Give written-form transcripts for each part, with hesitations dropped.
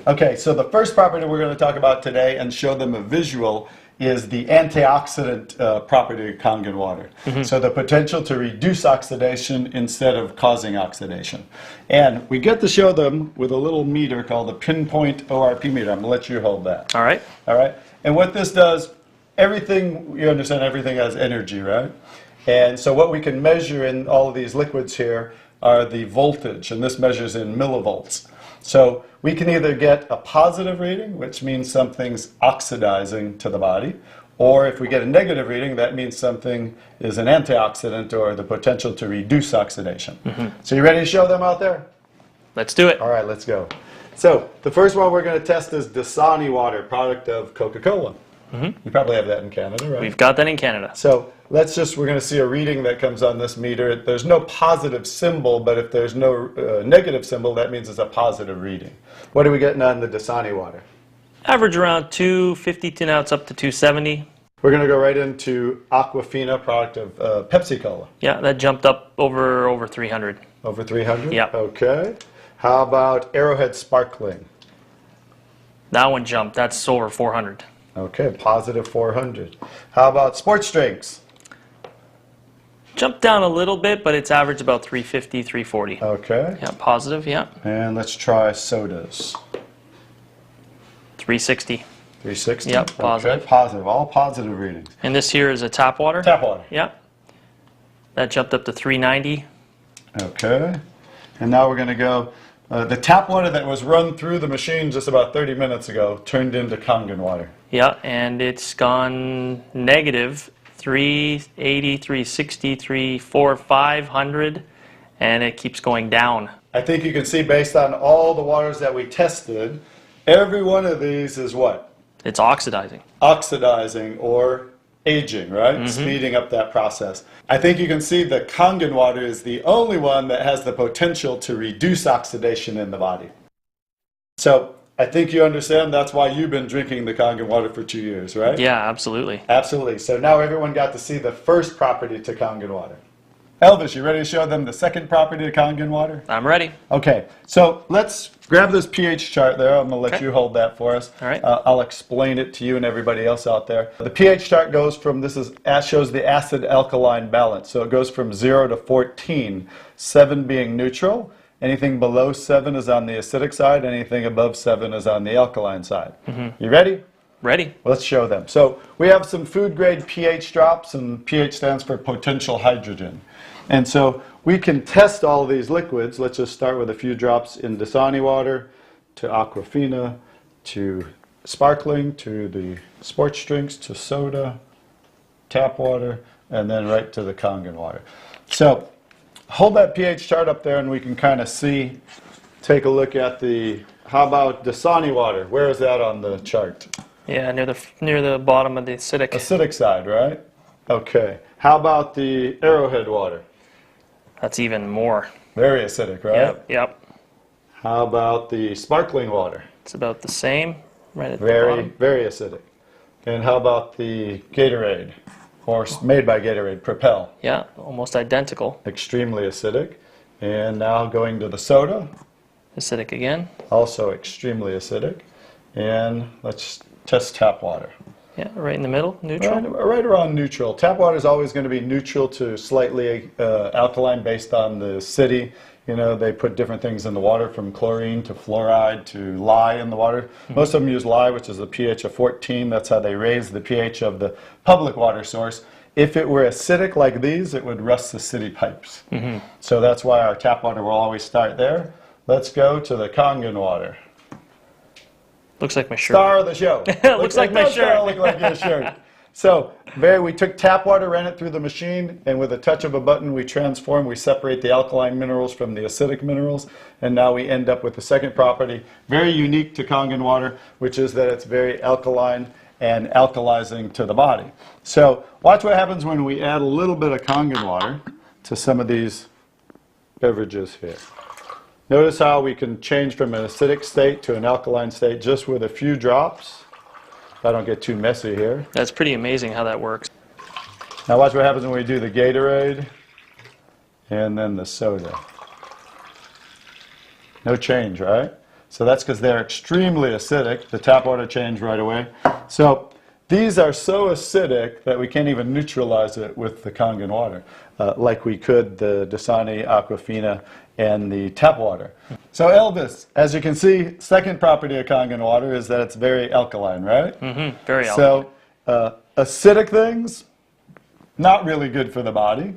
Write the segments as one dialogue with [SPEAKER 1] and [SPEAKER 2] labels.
[SPEAKER 1] Okay, so the first property we're going to talk about today and show them a visual is the antioxidant property of Kangen water. So the potential to reduce oxidation instead of causing oxidation. And we get to show them with a little meter called the pinpoint ORP meter. I'm going to let you hold that.
[SPEAKER 2] All right.
[SPEAKER 1] All right. And what this does, everything, you understand everything has energy, right? And so what we can measure in all of these liquids here are the voltage, and this measures in millivolts. So we can either get a positive reading, which means something's oxidizing to the body, or if we get a negative reading, that means something is an antioxidant or the potential to reduce oxidation. So you ready to show them out there?
[SPEAKER 2] Let's do it.
[SPEAKER 1] All right, let's go. So the first one we're going to test is Dasani water, product of Coca-Cola. You probably have that in Canada, right?
[SPEAKER 2] We've got that in Canada.
[SPEAKER 1] So we're going to see a reading that comes on this meter. There's no positive symbol, but if there's no negative symbol, that means it's a positive reading. What are we getting on the Dasani water?
[SPEAKER 2] Average around 250 now it's up to 270.
[SPEAKER 1] We're going to go right into Aquafina, product of Pepsi-Cola.
[SPEAKER 2] Yeah, that jumped up over 300.
[SPEAKER 1] Over 300?
[SPEAKER 2] Yeah.
[SPEAKER 1] Okay. How about Arrowhead Sparkling?
[SPEAKER 2] That one jumped. That's over 400.
[SPEAKER 1] Okay, positive 400. How about sports drinks?
[SPEAKER 2] Jumped down a little bit, but it's average about 350, 340.
[SPEAKER 1] Okay.
[SPEAKER 2] Yeah, positive, yeah.
[SPEAKER 1] And let's try sodas.
[SPEAKER 2] 360.
[SPEAKER 1] 360?
[SPEAKER 2] Yep, positive.
[SPEAKER 1] Okay, positive. All positive readings.
[SPEAKER 2] And this here is a tap water.
[SPEAKER 1] Tap water.
[SPEAKER 2] Yeah. That jumped up to 390.
[SPEAKER 1] Okay. And now we're going to go, the tap water that was run through the machine just about 30 minutes ago turned into Kangen water.
[SPEAKER 2] Yeah, and it's gone negative 380, 360, 340, 500, and it keeps going down.
[SPEAKER 1] I think you can see based on all the waters that we tested, every one of these is what?
[SPEAKER 2] It's oxidizing.
[SPEAKER 1] Oxidizing or aging, right? Speeding up that process. I think you can see that Kangen water is the only one that has the potential to reduce oxidation in the body. So I think you understand that's why you've been drinking the Kangen water for 2 years, right?
[SPEAKER 2] Yeah, absolutely.
[SPEAKER 1] Absolutely. So now everyone got to see the first property to Kangen water. Elvis, you ready to show them the second property to Kangen water?
[SPEAKER 2] I'm ready.
[SPEAKER 1] Okay, so let's grab this pH chart there. I'm going to let you hold that for us.
[SPEAKER 2] All right.
[SPEAKER 1] I'll explain it to you and everybody else out there. The pH chart goes from, shows the acid-alkaline balance. So it goes from 0 to 14, 7 being neutral. Anything below 7 is on the acidic side. Anything above 7 is on the alkaline side. You ready?
[SPEAKER 2] Ready.
[SPEAKER 1] Let's show them. So we have some food-grade pH drops, and pH stands for potential hydrogen. And so we can test all of these liquids. Let's just start with a few drops in Dasani water, to Aquafina, to sparkling, to the sports drinks, to soda, tap water, and then right to the Kangen water. So hold that pH chart up there and we can kind of see, take a look at how about Dasani water? Where is that on the chart?
[SPEAKER 2] Yeah, near the bottom of the acidic.
[SPEAKER 1] Acidic side, right? Okay. How about the Arrowhead water?
[SPEAKER 2] That's even more.
[SPEAKER 1] Very acidic, right?
[SPEAKER 2] Yep.
[SPEAKER 1] How about the sparkling water?
[SPEAKER 2] It's about the same, right at the bottom.
[SPEAKER 1] Very acidic. And how about the Gatorade, or made by Gatorade, Propel?
[SPEAKER 2] Yeah, almost identical.
[SPEAKER 1] Extremely acidic. And now going to the soda.
[SPEAKER 2] Acidic again.
[SPEAKER 1] Also extremely acidic. And let's test tap water.
[SPEAKER 2] Yeah, right in the middle, neutral.
[SPEAKER 1] Right around neutral. Tap water is always going to be neutral to slightly alkaline based on the city. You know, they put different things in the water from chlorine to fluoride to lye in the water. Most of them use lye, which is a pH of 14. That's how they raise the pH of the public water source. If it were acidic like these, it would rust the city pipes. So that's why our tap water will always start there. Let's go to the Kangen water.
[SPEAKER 2] Looks like my shirt.
[SPEAKER 1] Star of the show.
[SPEAKER 2] Looks like my shirt.
[SPEAKER 1] Look like your shirt. So we took tap water, ran it through the machine, and with a touch of a button, we separate the alkaline minerals from the acidic minerals, and now we end up with the second property, very unique to Kangen water, which is that it's very alkaline and alkalizing to the body. So watch what happens when we add a little bit of Kangen water to some of these beverages here. Notice how we can change from an acidic state to an alkaline state just with a few drops. If I don't get too messy here.
[SPEAKER 2] That's pretty amazing how that works.
[SPEAKER 1] Now watch what happens when we do the Gatorade and then the soda. No change, right? So that's because they're extremely acidic. The tap water changed right away. So these are so acidic that we can't even neutralize it with the Kangen water, like we could the Dasani, Aquafina, and the tap water. So Elvis, as you can see, second property of Kangen water is that it's very alkaline, right?
[SPEAKER 2] Mm-hmm. Very alkaline.
[SPEAKER 1] So acidic things, not really good for the body.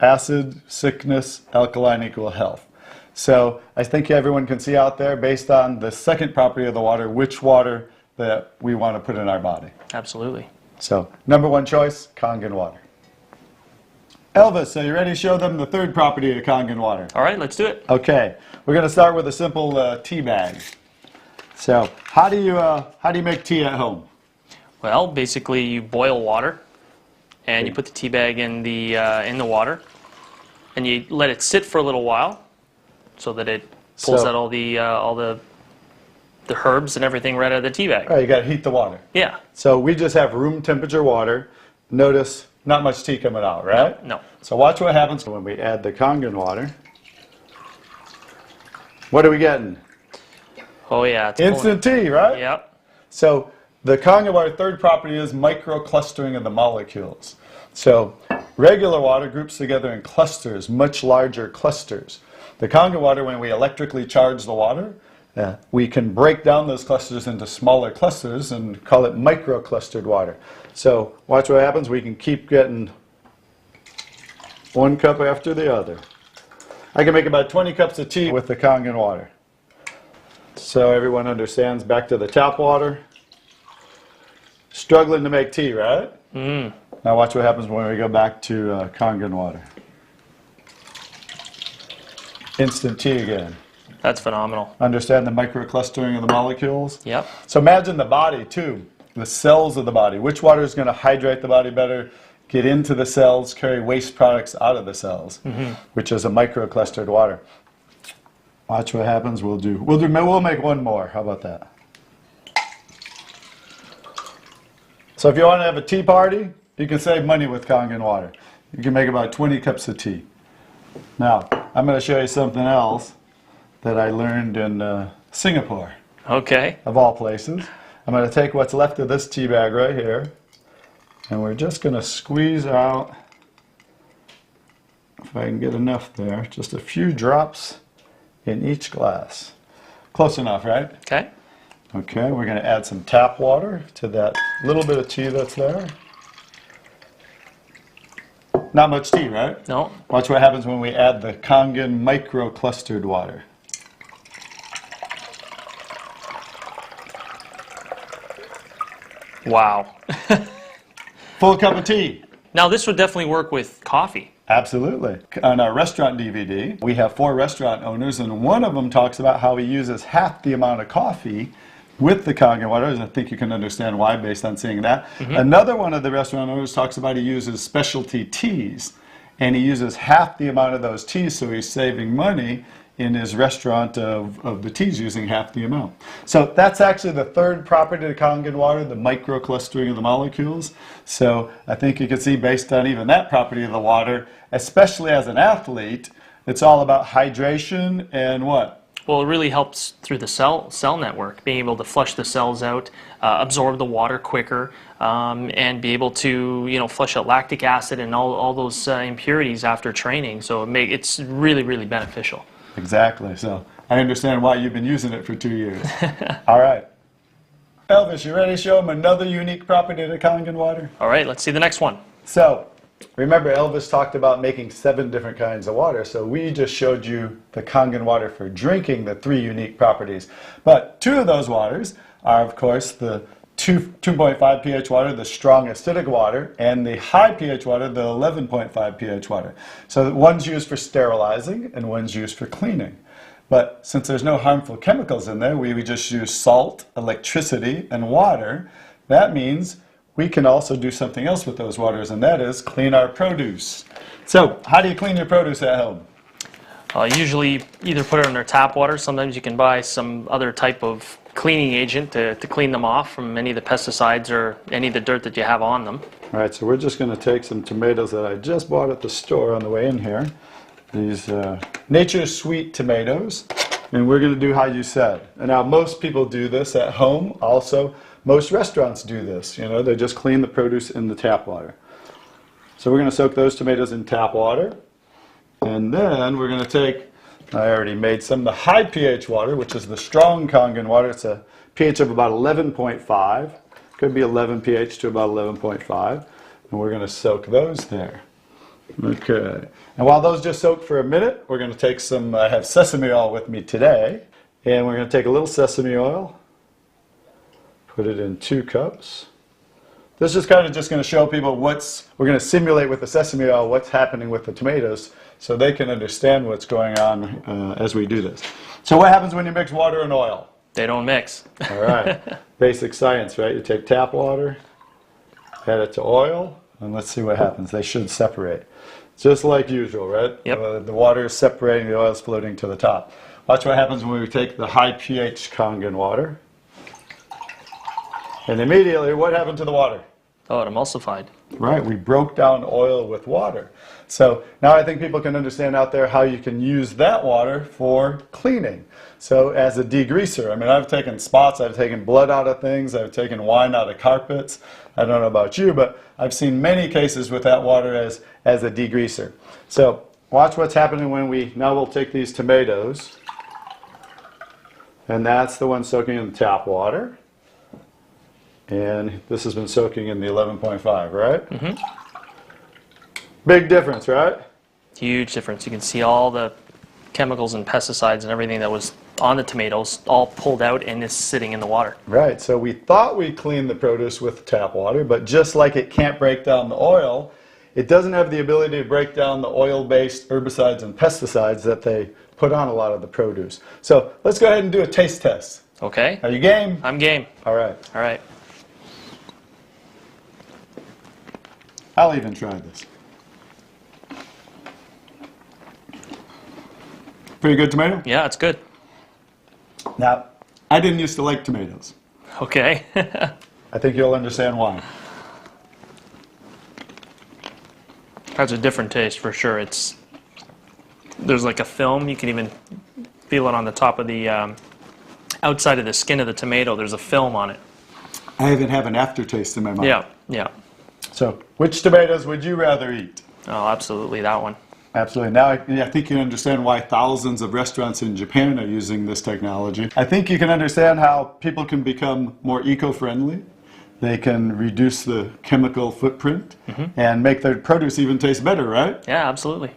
[SPEAKER 1] Acid, sickness, alkaline equal health. So I think everyone can see out there, based on the second property of the water, which water that we want to put in our body.
[SPEAKER 2] Absolutely.
[SPEAKER 1] So number one choice, Kangen water. Elvis, are you ready to show them the third property of Kangen water?
[SPEAKER 2] All right, let's do it.
[SPEAKER 1] Okay, we're going to start with a simple tea bag. So how do you make tea at home?
[SPEAKER 2] Well, basically you boil water, and you put the tea bag in the water, and you let it sit for a little while, so that it pulls out all the herbs and everything right out of the tea bag.
[SPEAKER 1] All right, you got to heat the water.
[SPEAKER 2] Yeah.
[SPEAKER 1] So we just have room temperature water. Notice not much tea coming out, right?
[SPEAKER 2] No.
[SPEAKER 1] So watch what happens when we add the Kangen water. What are we getting?
[SPEAKER 2] Oh yeah. It's
[SPEAKER 1] Instant tea, right?
[SPEAKER 2] Yep.
[SPEAKER 1] So the Kangen water third property is microclustering of the molecules. So regular water groups together in clusters, much larger clusters. The Kangen water, when we electrically charge the water, we can break down those clusters into smaller clusters and call it microclustered water. So watch what happens. We can keep getting one cup after the other. I can make about 20 cups of tea with the Kangen water. So everyone understands, back to the tap water. Struggling to make tea, right?
[SPEAKER 2] Mm.
[SPEAKER 1] Now watch what happens when we go back to Kangen water. Instant tea again.
[SPEAKER 2] That's phenomenal.
[SPEAKER 1] Understand the microclustering of the molecules?
[SPEAKER 2] Yep.
[SPEAKER 1] So imagine the body too, the cells of the body. Which water is going to hydrate the body better, get into the cells, carry waste products out of the cells, which is a microclustered water. Watch what happens. We'll make one more. How about that? So if you want to have a tea party, you can save money with Kangen water. You can make about 20 cups of tea. Now, I'm going to show you something else that I learned in Singapore,
[SPEAKER 2] Okay.
[SPEAKER 1] of all places. I'm going to take what's left of this tea bag right here, and we're just going to squeeze out, if I can get enough there, just a few drops in each glass. Close enough, right?
[SPEAKER 2] Okay.
[SPEAKER 1] Okay, we're going to add some tap water to that little bit of tea that's there. Not much tea, right?
[SPEAKER 2] No.
[SPEAKER 1] Watch what happens when we add the Kangen microclustered water.
[SPEAKER 2] Wow.
[SPEAKER 1] Full cup of tea.
[SPEAKER 2] Now this would definitely work with coffee.
[SPEAKER 1] Absolutely. On our restaurant DVD, we have 4 restaurant owners, and one of them talks about how he uses half the amount of coffee with the Kangen water. I think you can understand why based on seeing that. Another one of the restaurant owners talks about he uses specialty teas, and he uses half the amount of those teas, so he's saving money in his restaurant of the teas using half the amount. So that's actually the third property of Kangen water, the microclustering of the molecules. So I think you can see, based on even that property of the water, especially as an athlete, it's all about hydration and what?
[SPEAKER 2] Well, it really helps through the cell network, being able to flush the cells out, absorb the water quicker, and be able to flush out lactic acid and all those impurities after training. So it's really, really beneficial.
[SPEAKER 1] Exactly. So I understand why you've been using it for 2 years. All right. Elvis, you ready to show them another unique property of the Kangen water?
[SPEAKER 2] All right, let's see the next one.
[SPEAKER 1] So remember, Elvis talked about making 7 different kinds of water. So we just showed you the Kangen water for drinking, the 3 unique properties. But 2 of those waters are, of course, the 2.5 pH water, the strong acidic water, and the high pH water, the 11.5 pH water. So one's used for sterilizing and one's used for cleaning. But since there's no harmful chemicals in there, we just use salt, electricity, and water. That means we can also do something else with those waters, and that is clean our produce. So how do you clean your produce at home?
[SPEAKER 2] Usually either put it under tap water. Sometimes you can buy some other type of cleaning agent to clean them off from any of the pesticides or any of the dirt that you have on them.
[SPEAKER 1] All right, so we're just going to take some tomatoes that I just bought at the store on the way in here. These Nature's Sweet tomatoes. And we're going to do how you said. And now most people do this at home. Also, most restaurants do this. You know, they just clean the produce in the tap water. So we're going to soak those tomatoes in tap water. And then we're going to take, I already made some, the high pH water, which is the strong Kangen water. It's a pH of about 11.5. Could be 11 pH to about 11.5. And we're going to soak those there. Okay. And while those just soak for a minute, we're going to take some, I have sesame oil with me today. And we're going to take a little sesame oil, put it in 2 cups. This is kind of just going to show people we're going to simulate with the sesame oil what's happening with the tomatoes so they can understand what's going on as we do this. So what happens when you mix water and oil?
[SPEAKER 2] They don't mix.
[SPEAKER 1] All right. Basic science, right? You take tap water, add it to oil, and let's see what happens. They should separate. Just like usual, right?
[SPEAKER 2] Yep.
[SPEAKER 1] The water is separating, the oil is floating to the top. Watch what happens when we take the high pH Kangen water. And immediately, what happened to the water?
[SPEAKER 2] Oh, it emulsified.
[SPEAKER 1] Right, we broke down oil with water. So now I think people can understand out there how you can use that water for cleaning. So as a degreaser, I mean, I've taken spots, I've taken blood out of things, I've taken wine out of carpets. I don't know about you, but I've seen many cases with that water as a degreaser. So watch what's happening when now we'll take these tomatoes, and that's the one soaking in the tap water. And this has been soaking in the 11.5, right? Mm-hmm. Big difference, right?
[SPEAKER 2] Huge difference. You can see all the chemicals and pesticides and everything that was on the tomatoes all pulled out and is sitting in the water.
[SPEAKER 1] Right, so we thought we cleaned the produce with tap water, but just like it can't break down the oil, it doesn't have the ability to break down the oil-based herbicides and pesticides that they put on a lot of the produce. So let's go ahead and do a taste test.
[SPEAKER 2] Okay.
[SPEAKER 1] Are you game?
[SPEAKER 2] I'm game.
[SPEAKER 1] All right.
[SPEAKER 2] All right.
[SPEAKER 1] I'll even try this. Pretty good tomato?
[SPEAKER 2] Yeah, it's good.
[SPEAKER 1] Now, I didn't used to like tomatoes.
[SPEAKER 2] Okay.
[SPEAKER 1] I think you'll understand why.
[SPEAKER 2] Has a different taste for sure. There's like a film. You can even feel it on the top of the outside of the skin of the tomato. There's a film on it.
[SPEAKER 1] I even have an aftertaste in my mouth.
[SPEAKER 2] Yeah, yeah.
[SPEAKER 1] So, which tomatoes would you rather eat?
[SPEAKER 2] Oh, absolutely, that one.
[SPEAKER 1] Absolutely. Now I think you understand why thousands of restaurants in Japan are using this technology. I think you can understand how people can become more eco-friendly. They can reduce the chemical footprint and make their produce even taste better, right?
[SPEAKER 2] Yeah, absolutely.